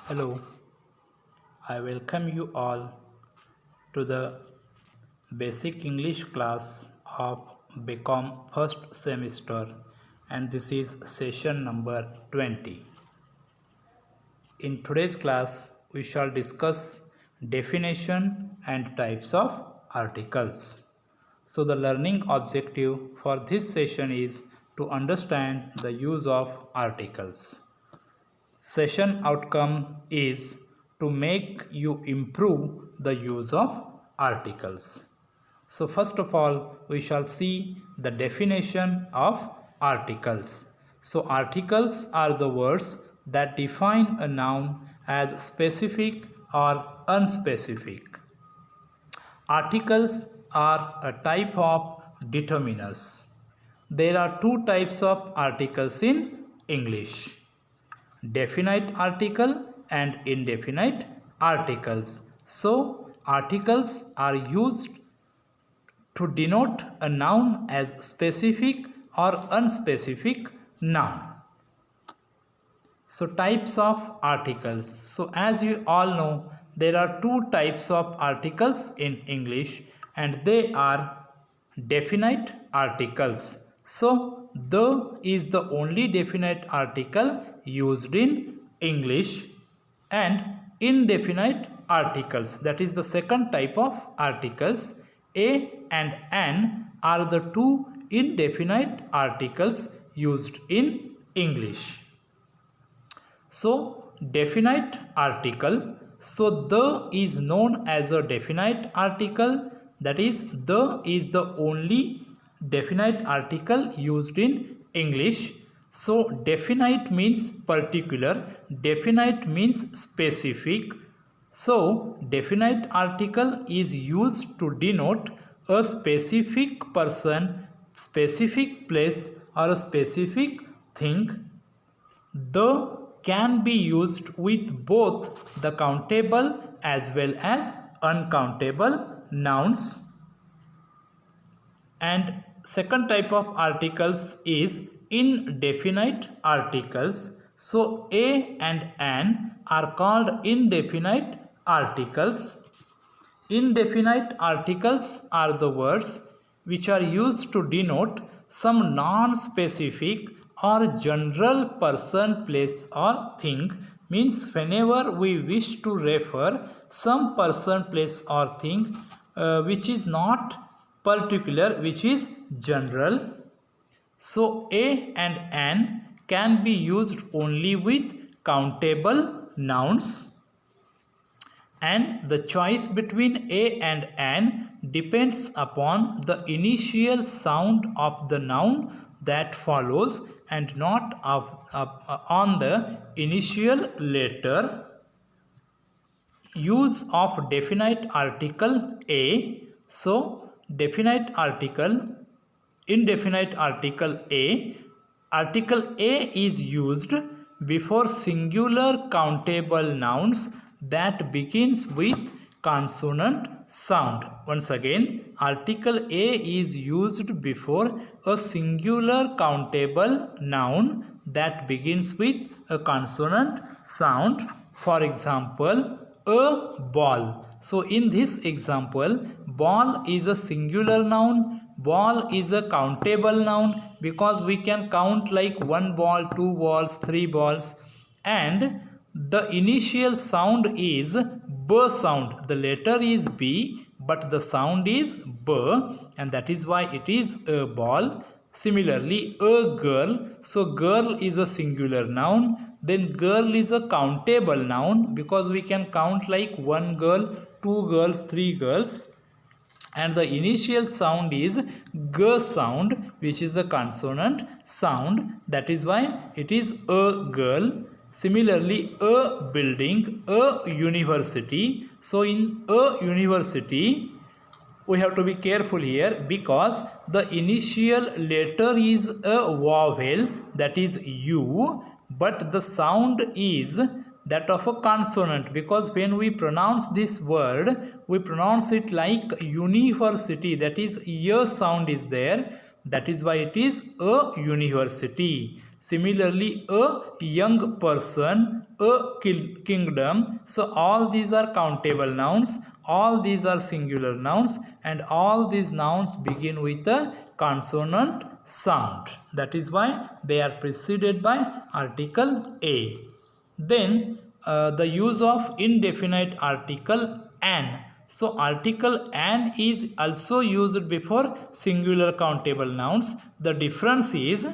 Hello, I welcome you all to the basic English class of BCom first semester, and this is session number 20. In today's class, we shall discuss definition and types of articles. So the learning objective for this session is to understand the use of articles. Session outcome is to make you improve the use of articles. So first of all, we shall see the definition of articles. So articles are the words that define a noun as specific or unspecific. Articles are a type of determiners. There are two types of articles in English: definite article and indefinite articles. So articles are used to denote a noun as specific or unspecific noun. So types of articles. So as you all know, there are two types of articles in English, and they are definite articles. So the is the only definite article used in English, and indefinite articles, that is the second type of articles. A and an are the two indefinite articles used in English. So definite article, so the is known as a definite article, that is the is the only definite article used in English. So definite means particular, definite means specific. So definite article is used to denote a specific person, specific place, or a specific thing. The can be used with both the countable as well as uncountable nouns. And second type of articles is indefinite articles. So a and an are called indefinite articles. Indefinite articles are the words which are used to denote some non-specific or general person, place, or thing. Means whenever we wish to refer some person, place, or thing which is not particular, which is general. So a and an can be used only with countable nouns, and the choice between a and an depends upon the initial sound of the noun that follows and not on the initial letter. Use of definite article a. So definite article, indefinite article a. Article a is used before singular countable nouns that begins with consonant sound. Once again, article a is used before a singular countable noun that begins with a consonant sound. For example, a ball. So in this example, ball is a singular noun, ball is a countable noun, because we can count like one ball, two balls, three balls, and the initial sound is b sound. The letter is b, but the sound is b, and that is why it is a ball. Similarly, a girl. So girl is a singular noun. Then girl is a countable noun, because we can count like one girl, two girls, three girls, and the initial sound is g sound, which is the consonant sound. That is why it is a girl. Similarly, a building, a university. So in a university, we have to be careful here, because the initial letter is a vowel, that is u, but the sound is that of a consonant, because when we pronounce this word, we pronounce it like university, that is y sound is there. That is why it is a university. Similarly, a young person, a kingdom. So all these are countable nouns, all these are singular nouns, and all these nouns begin with a consonant sound. That is why they are preceded by article A. Then the use of indefinite article an. So article an is also used before singular countable nouns. The difference is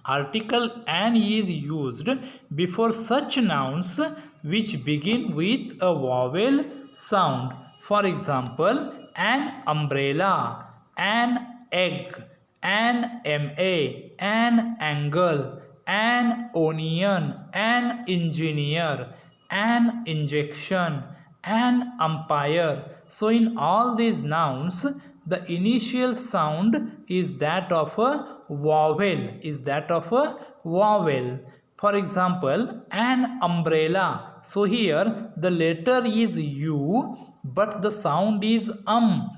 article an is used before such nouns which begin with a vowel sound. For example, an umbrella, an egg, an MA, an angle, an onion, an engineer, an injection, an umpire. So in all these nouns, the initial sound is that of a vowel, For example, an umbrella. So here the letter is U, but the sound is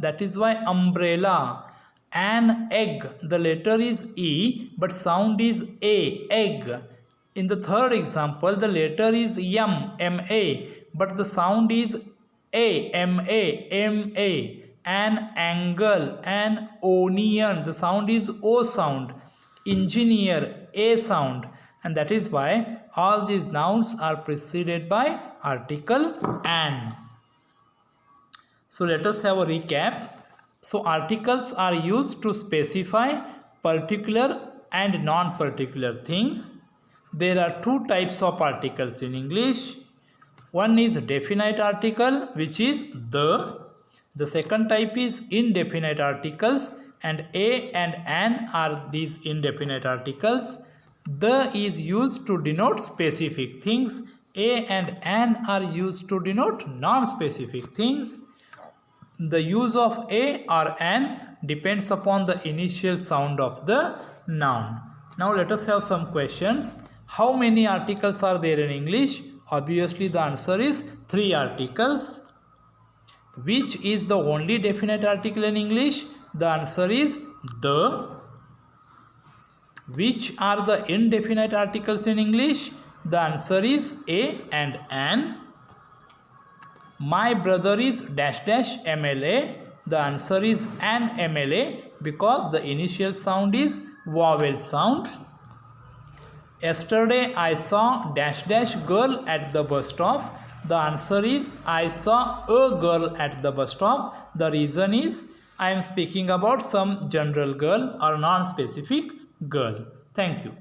that is why umbrella. An egg, the letter is E, but sound is A, egg. In the third example, the letter is M-A, but the sound is A, M-A, M-A. An angle, an onion, the sound is O sound. Engineer, A sound. And that is why all these nouns are preceded by article an. So let us have a recap. So articles are used to specify particular and non-particular things. There are two types of articles in English. One is definite article, which is the. The second type is indefinite articles, and a and an are these indefinite articles. The is used to denote specific things. A and an are used to denote non-specific things. The use of a or an depends upon the initial sound of the noun. Now let us have some questions. How many articles are there in English? Obviously the answer is 3 articles. Which is the only definite article in English? The answer is the. Which are the indefinite articles in English? The answer is a and an. My brother is dash dash MLA. The answer is an MLA because the initial sound is vowel sound. Yesterday I saw dash dash girl at the bus stop. The answer is I saw a girl at the bus stop. The reason is I am speaking about some general girl or non-specific girl. Thank you.